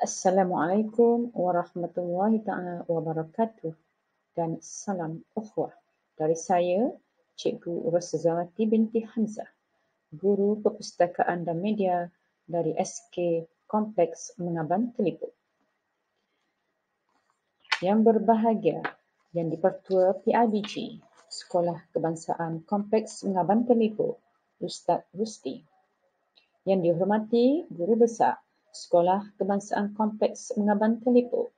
Assalamualaikum warahmatullahi taala wabarakatuh dan salam ukhuwah dari saya, Cikgu Rosazawati binti Hamzah, Guru Perpustakaan dan Media dari SK Kompleks Mengaban Telipuk. Yang berbahagia yang di-Pertua PIBG, Sekolah Kebangsaan Kompleks Mengaban Telipuk, Ustaz Rusti. Yang dihormati Guru Besar Sekolah Kebangsaan Kompleks Mengaban Telipuk,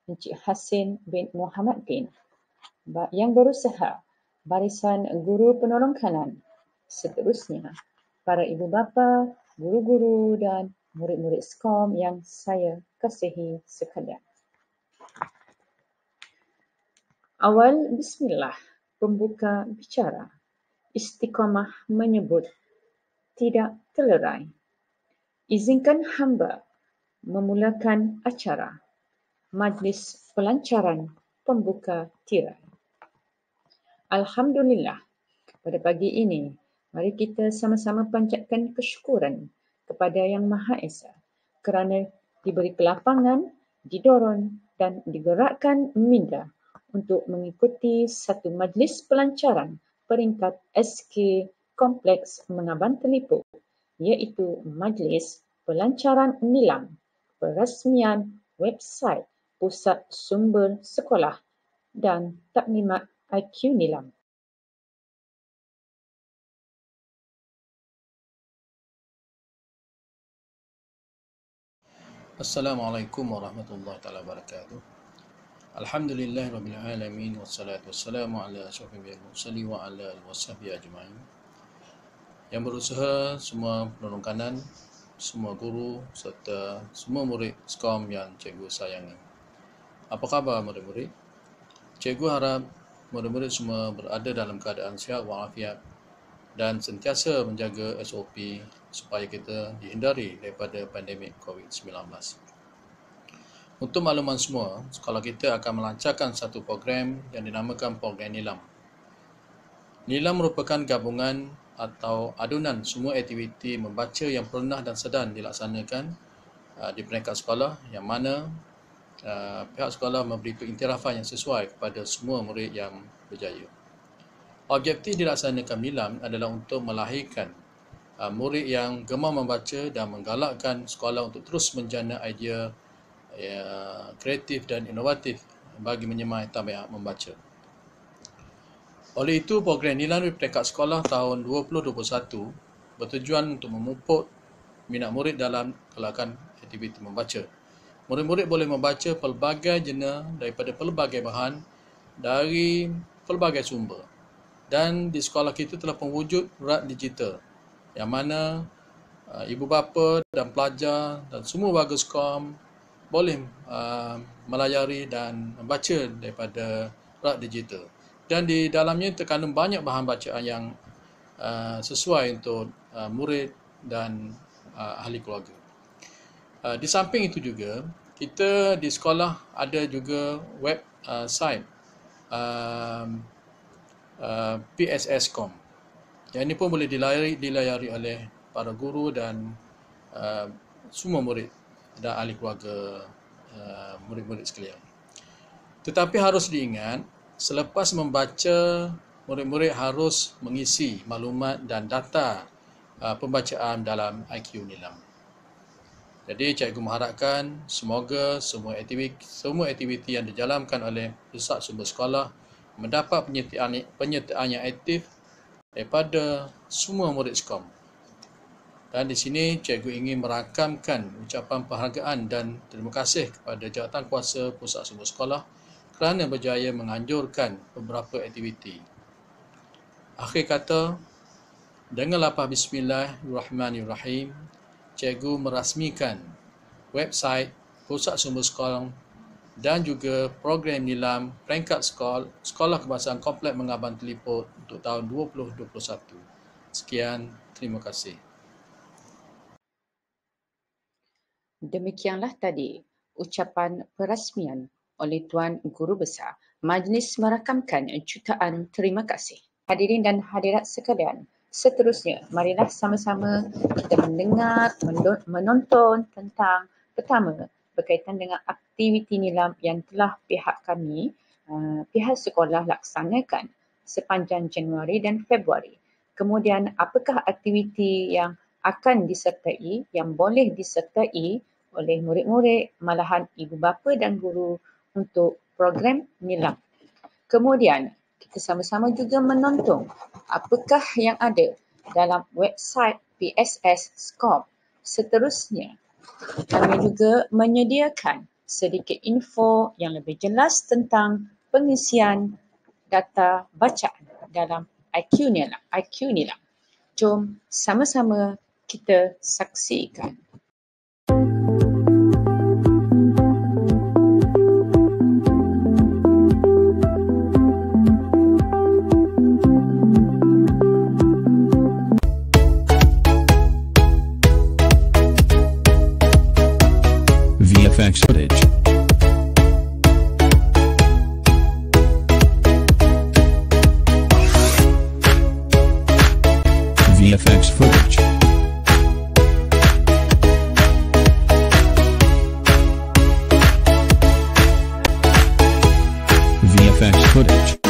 Encik Hasin bin Muhammad bin. Yang berusaha Barisan Guru Penolong Kanan. Seterusnya, para ibu bapa, guru-guru dan murid-murid SKOM yang saya kasihi sekalian. Awal bismillah, pembuka bicara. Istiqamah menyebut tidak terlerai. Izinkan hamba memulakan acara Majlis Pelancaran Pembuka Tirai. Alhamdulillah, pada pagi ini, mari kita sama-sama panjatkan kesyukuran kepada Yang Maha Esa kerana diberi kelapangan, didorong dan digerakkan minda untuk mengikuti satu majlis pelancaran peringkat SK Kompleks Mengaban Telipuk, iaitu Majlis Pelancaran Nilam Perasmian Website Pusat Sumber Sekolah dan Taklimat IQ Nilam. Assalamualaikum warahmatullahi taala wabarakatuh. Alhamdulillahirabbil alamin wassalatu wassalamu ala asyrafil mursalin wa ala alihi washabihi ajmain. Yang berusaha, semua penolong kanan, semua guru serta semua murid SKOM yang cikgu sayangi. Apa khabar murid-murid? Cikgu harap murid-murid semua berada dalam keadaan sihat walafiat dan sentiasa menjaga SOP supaya kita dihindari daripada pandemik COVID-19. Untuk makluman semua, sekolah kita akan melancarkan satu program yang dinamakan Program Nilam. Nilam merupakan gabungan atau adunan semua aktiviti membaca yang pernah dan sedang dilaksanakan di peringkat sekolah, yang mana pihak sekolah memberi pengiktirafan yang sesuai kepada semua murid yang berjaya. Objektif dilaksanakan Nilam adalah untuk melahirkan murid yang gemar membaca dan menggalakkan sekolah untuk terus menjana idea kreatif dan inovatif bagi menyemai tabiat membaca. Oleh itu, program Nilam di peringkat sekolah tahun 2021 bertujuan untuk memupuk minat murid dalam gelakan aktiviti membaca. Murid-murid boleh membaca pelbagai jena daripada pelbagai bahan dari pelbagai sumber. Dan di sekolah kita telah mewujud rak digital yang mana ibu bapa dan pelajar dan semua warga SKOM boleh melayari dan membaca daripada rak digital. Dan di dalamnya terkandung banyak bahan bacaan yang sesuai untuk murid dan ahli keluarga. Di samping itu juga, kita di sekolah ada juga website PSS.com. Yang ini pun boleh dilayari oleh para guru dan semua murid dan ahli keluarga murid-murid sekalian. Tetapi harus diingat, selepas membaca, murid-murid harus mengisi maklumat dan data pembacaan dalam IQ Nilam. Jadi cikgu mengharapkan semoga semua aktiviti yang dijalankan oleh pusat sumber sekolah mendapat penyertaan yang aktif daripada semua murid SKOM. Dan di sini cikgu ingin merakamkan ucapan penghargaan dan terima kasih kepada jawatankuasa pusat sumber sekolah kerana berjaya menganjurkan beberapa aktiviti. Akhir kata, dengan lapar bismillahirrahmanirrahim, cikgu merasmikan website pusat sumber sekolah dan juga program Nilam peringkat Sekolah Kebangsaan Kompleks Mengaban Telipuk untuk tahun 2021. Sekian, terima kasih. Demikianlah tadi ucapan perasmian oleh Tuan Guru Besar. Majlis merakamkan jutaan terima kasih. Hadirin dan hadirat sekalian, seterusnya marilah sama-sama kita mendengar, menonton tentang pertama berkaitan dengan aktiviti nilam yang telah pihak kami, pihak sekolah laksanakan sepanjang Januari dan Februari. Kemudian apakah aktiviti yang akan disertai, yang boleh disertai oleh murid-murid, malahan ibu bapa dan guru untuk program nilam. Kemudian kita sama-sama juga menonton apakah yang ada dalam website PSS SCOM. Seterusnya, kami juga menyediakan sedikit info yang lebih jelas tentang pengisian data bacaan dalam IQ Nilam. Jom sama-sama kita saksikan. VFX footage. VFX footage. VFX footage. VFX footage.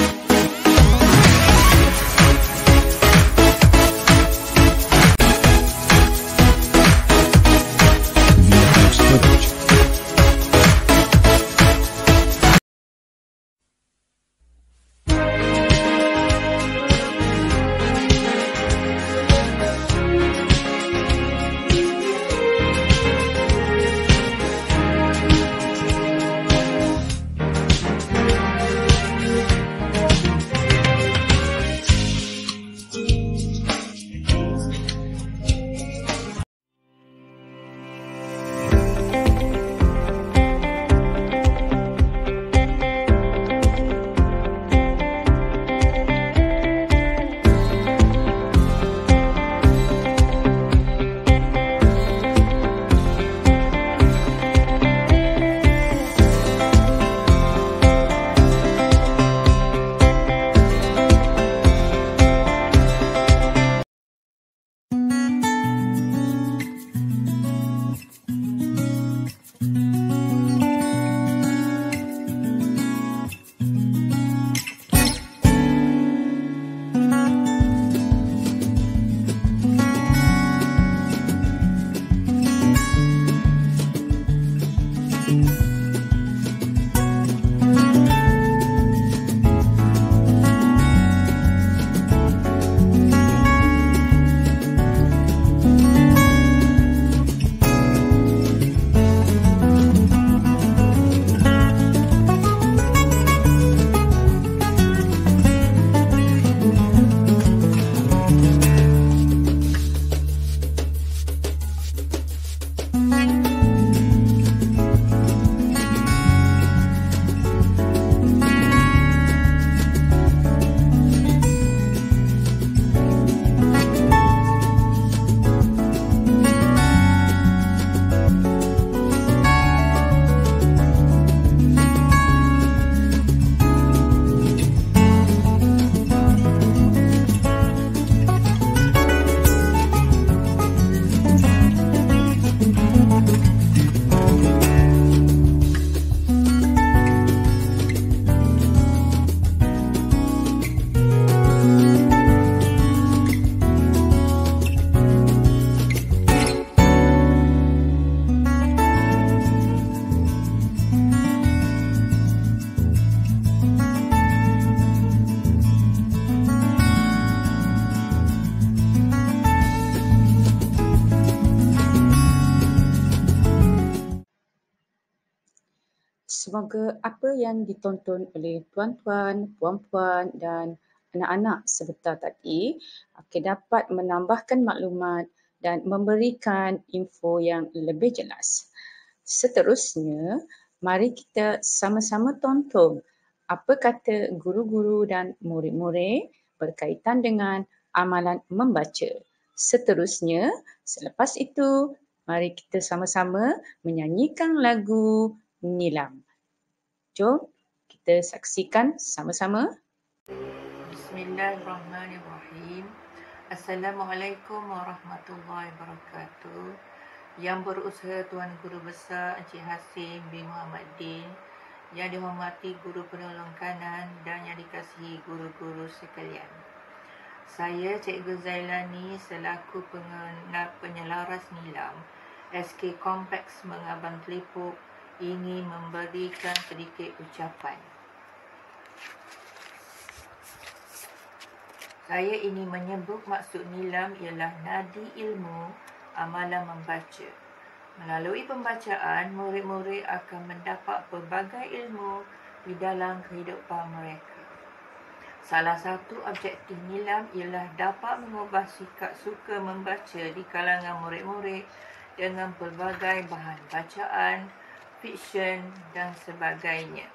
Semoga apa yang ditonton oleh tuan-tuan, puan-puan dan anak-anak sebentar tadi akan dapat menambahkan maklumat dan memberikan info yang lebih jelas. Seterusnya, mari kita sama-sama tonton apa kata guru-guru dan murid-murid berkaitan dengan amalan membaca. Seterusnya, selepas itu, mari kita sama-sama menyanyikan lagu Nilam. Jom kita saksikan sama-sama. Bismillahirrahmanirrahim. Assalamualaikum warahmatullahi wabarakatuh. Yang berusaha Tuan Guru Besar Encik Hasim bin Muhammad Din, yang dihormati guru penolong kanan dan yang dikasihi guru-guru sekalian. Saya Cikgu Zailani selaku penyelaras nilam SK Kompleks Mengabang Telipuk ingin memberikan sedikit ucapan. Saya ingin menyebut maksud nilam ialah nadi ilmu amalan membaca. Melalui pembacaan, murid-murid akan mendapat pelbagai ilmu di dalam kehidupan mereka. Salah satu objektif nilam ialah dapat mengubah sikap suka membaca di kalangan murid-murid dengan pelbagai bahan bacaan, fiksyen dan sebagainya.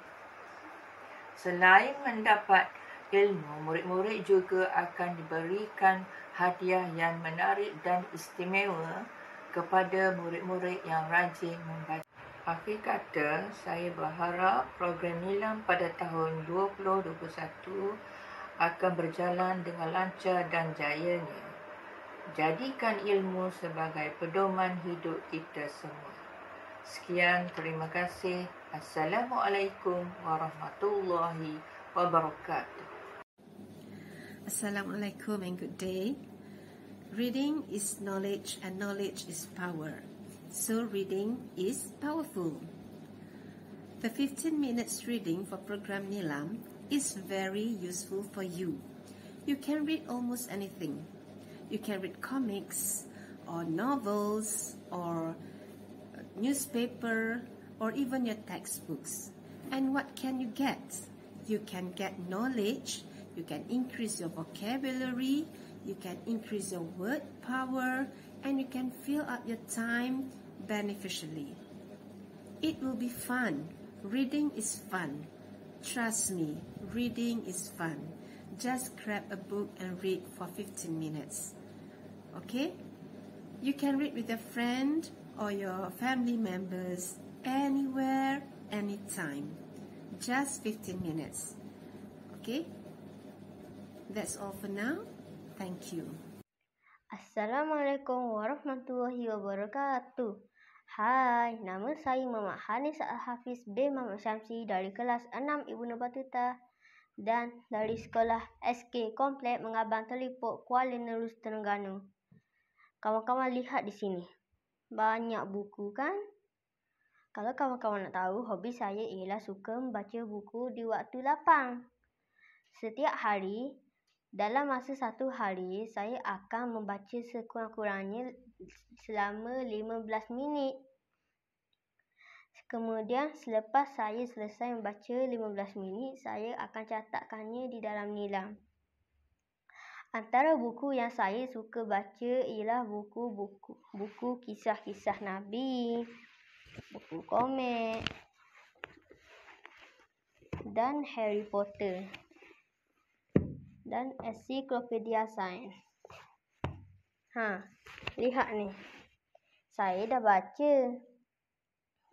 Selain mendapat ilmu, murid-murid juga akan diberikan hadiah yang menarik dan istimewa kepada murid-murid yang rajin membaca. Akhir kata, saya berharap program nilam pada tahun 2021 akan berjalan dengan lancar dan jayanya. Jadikan ilmu sebagai pedoman hidup kita semua. Sekian, terima kasih. Assalamualaikum warahmatullahi wabarakatuh. Assalamualaikum and good day. Reading is knowledge and knowledge is power. So reading is powerful. The 15 minutes reading for program Nilam is very useful for you. You can read almost anything. You can read comics or novels or newspaper or even your textbooks. And what can you get? You can get knowledge, you can increase your vocabulary, you can increase your word power, and you can fill up your time beneficially. It will be fun. Reading is fun. Trust me, reading is fun. Just grab a book and read for 15 minutes. Okay? You can read with a friend or your family members anywhere, anytime. Just 15 minutes. Okay? That's all for now. Thank you. Assalamualaikum warahmatullahi wabarakatuh. Hai, nama saya Muhammad Hanis Al-Hafiz bin Muhammad Syamsi dari kelas 6 Ibnu Battuta dan dari sekolah SK Kompleks Mengabang Telipuk, Kuala Nerus, Terengganu. Kawan-kawan lihat di sini. Banyak buku kan? Kalau kawan-kawan nak tahu, hobi saya ialah suka membaca buku di waktu lapang. Setiap hari, dalam masa satu hari, saya akan membaca sekurang-kurangnya selama 15 minit. Kemudian, selepas saya selesai membaca 15 minit, saya akan catatkannya di dalam nilam. Antara buku yang saya suka baca ialah buku kisah-kisah Nabi, buku komik, dan Harry Potter, dan ensiklopedia sains. Lihat ni. Saya dah baca.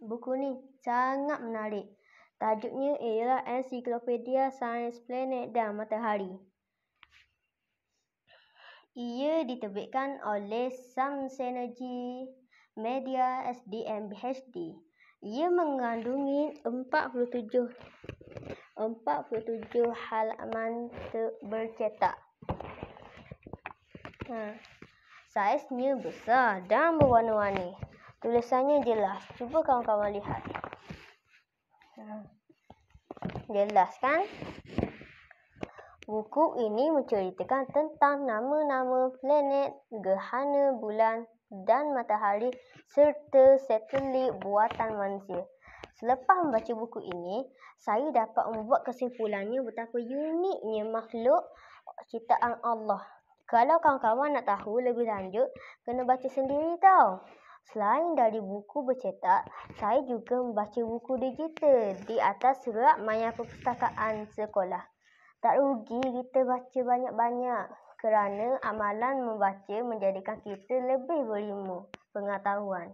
Buku ni sangat menarik. Tajuknya ialah Ensiklopedia Sains Planet dan Matahari. Ia diterbitkan oleh Samsenergy Media SDM PhD. Ia mengandungi 47 halaman bercetak. Saiznya besar dan berwarna-warni. Tulisannya jelas. Cuba kawan-kawan lihat. Jelas kan? Buku ini menceritakan tentang nama-nama planet, gerhana bulan dan matahari serta satelit buatan manusia. Selepas membaca buku ini, saya dapat membuat kesimpulannya betapa uniknya makhluk ciptaan Allah. Kalau kawan-kawan nak tahu lebih lanjut, kena baca sendiri tau. Selain dari buku bercetak, saya juga membaca buku digital di atas surat maya perpustakaan sekolah. Tak rugi kita baca banyak-banyak kerana amalan membaca menjadikan kita lebih berilmu, pengetahuan.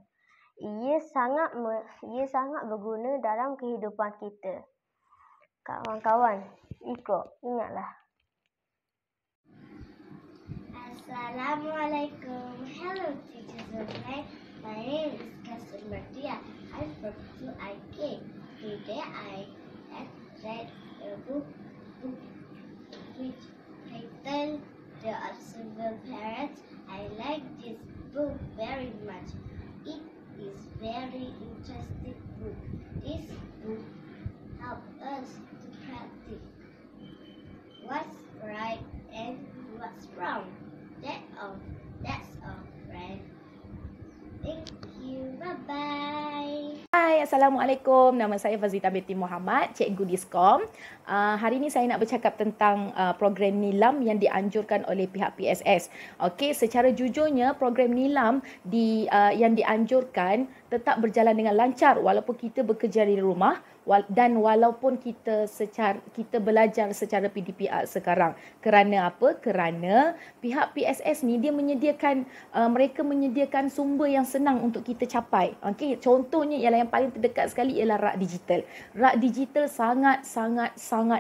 Ia sangat berguna dalam kehidupan kita. Kawan-kawan, ingatlah. Assalamualaikum. Hello, teachers and friends. My name is Kasur Martia. I'm from 2IK. Today I have read a book which titled The Observer Parrot. I like this book very much. It is very interesting book. This book helps us to practice what's right and what's wrong. That's all, friend. Thank you. Bye-bye. Hai, Assalamualaikum. Nama saya Fazita Binti Muhammad, Cikgu Diskom. Hari ini saya nak bercakap tentang program NILAM yang dianjurkan oleh pihak PSS. Okey, secara jujurnya program NILAM yang dianjurkan tetap berjalan dengan lancar walaupun kita bekerja di rumah dan walaupun kita belajar secara PDPR sekarang. Kerana apa? Kerana pihak PSS ni dia mereka menyediakan sumber yang senang untuk kita capai. Okey, contohnya ialah yang paling terdekat sekali ialah rak digital. Rak digital sangat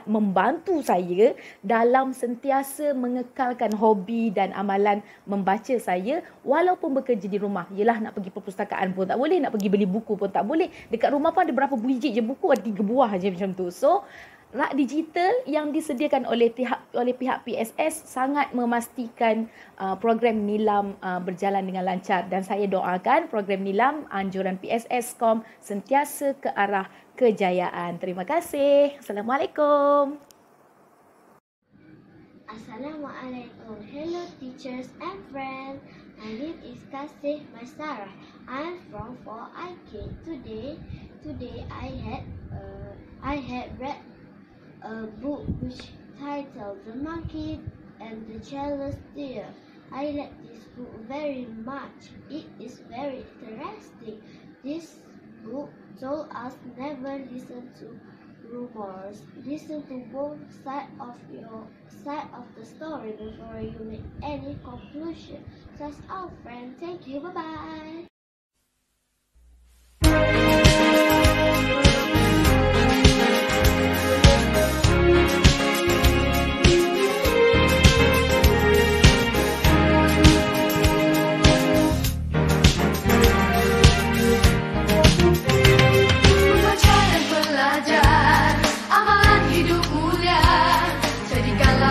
membantu saya dalam sentiasa mengekalkan hobi dan amalan membaca saya walaupun bekerja di rumah. Yelah, nak pergi perpustakaan pun tak boleh, nak pergi beli buku pun tak boleh. Dekat rumah pun ada berapa biji je buku, ada 3 buah je macam tu. So, rak digital yang disediakan oleh pihak PSS sangat memastikan program NILAM berjalan dengan lancar, dan saya doakan program NILAM anjuran PSS.com sentiasa ke arah kejayaan. Terima kasih. Assalamualaikum. Assalamualaikum. Hello teachers and friends. My name is Kasih Maisarah. I'm from 4IK. Today I had read a book which titled The Monkey and the Jealous Deer. I like this book very much. It is very interesting. This book told us never listen to rumors. Listen to both sides of the story before you make any conclusion. That's all, friend. Thank you. Bye-bye.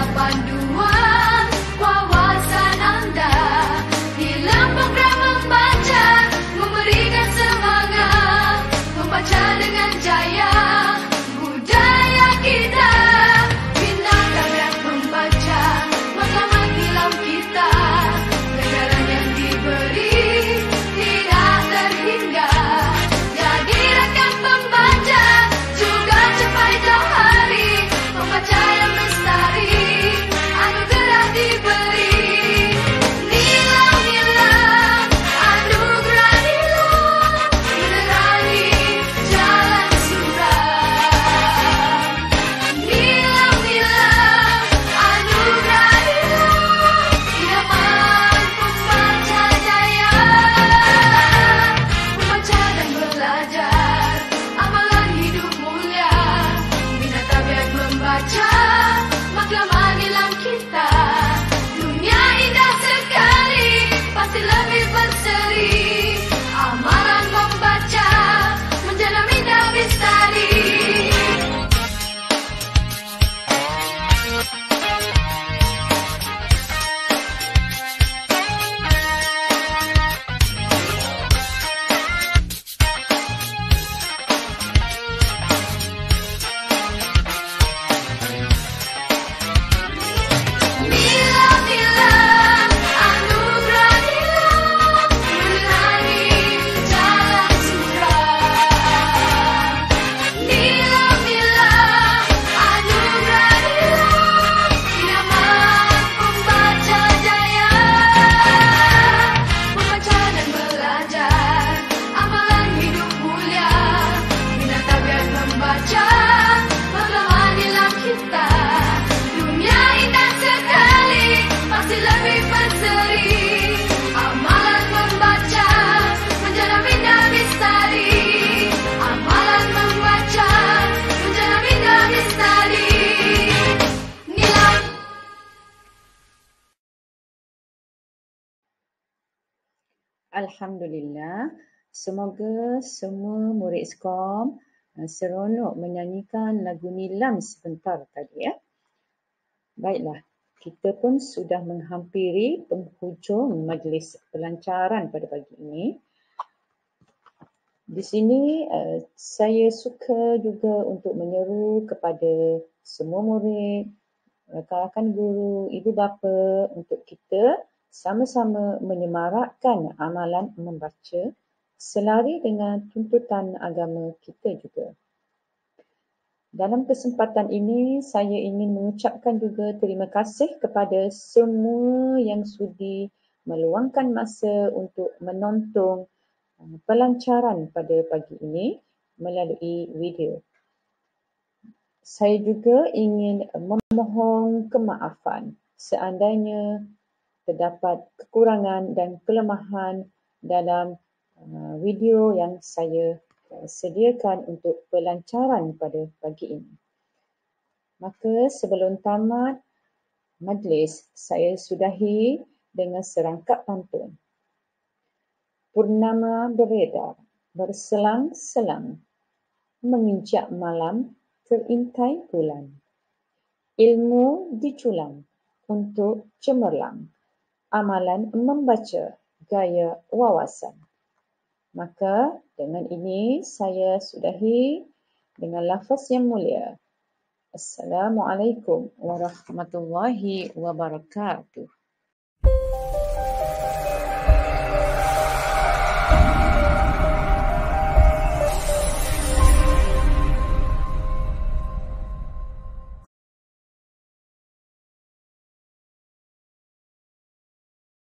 Panduan wawasan Anda di program membaca. Alhamdulillah, semoga semua murid SCOM seronok menyanyikan lagu Nilam sebentar tadi ya. Baiklah, kita pun sudah menghampiri penghujung majlis pelancaran pada pagi ini. Di sini saya suka juga untuk menyeru kepada semua murid, rakan-rakan guru, ibu bapa untuk kita sama-sama menyemarakkan amalan membaca selari dengan tuntutan agama kita juga. Dalam kesempatan ini, saya ingin mengucapkan juga terima kasih kepada semua yang sudi meluangkan masa untuk menonton pelancaran pada pagi ini melalui video. Saya juga ingin memohon kemaafan seandainya terdapat kekurangan dan kelemahan dalam video yang saya sediakan untuk pelancaran pada pagi ini. Maka sebelum tamat majlis, saya sudahi dengan serangkap pantun. Purnama beredar, berselang-selang, menginjak malam, terintai bulan. Ilmu diculang untuk cemerlang. Amalan membaca gaya wawasan. Maka dengan ini saya sudahi dengan lafaz yang mulia. Assalamualaikum warahmatullahi wabarakatuh.